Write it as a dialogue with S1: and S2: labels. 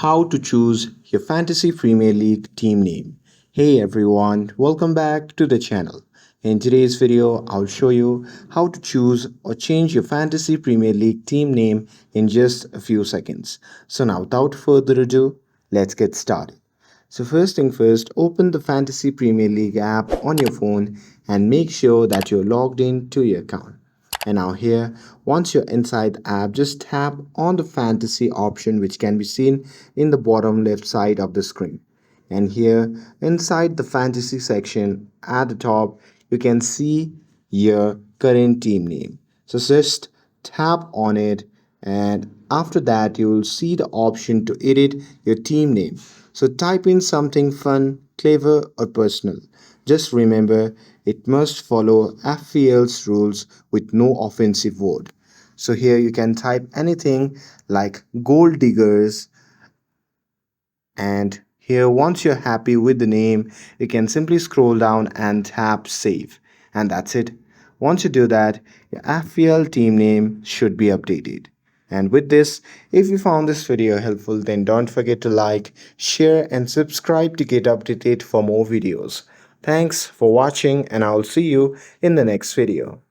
S1: how to choose your Fantasy Premier League team name. Hey everyone, welcome back to the channel. In today's video, I'll show you how to choose or change your Fantasy Premier League team name in just a few seconds. So now without further ado, let's get started. So first thing first, open the Fantasy Premier League app on your phone and make sure that you're logged in to your account. And now here, once you're inside the app, just tap on the fantasy option which can be seen in the bottom left side of the screen. And here, inside the fantasy section at the top, you can see your current team name. So just tap on it, and after that you will see the option to edit your team name. So type in something fun, clever or personal. Just remember, it must follow FPL's rules with no offensive word. So here you can type anything like gold diggers, and here once you're happy with the name, you can simply scroll down and tap save. And that's it. Once you do that, your FPL team name should be updated. And with this, if you found this video helpful, then don't forget to like, share and subscribe to get updated for more videos. Thanks for watching, and I'll see you in the next video.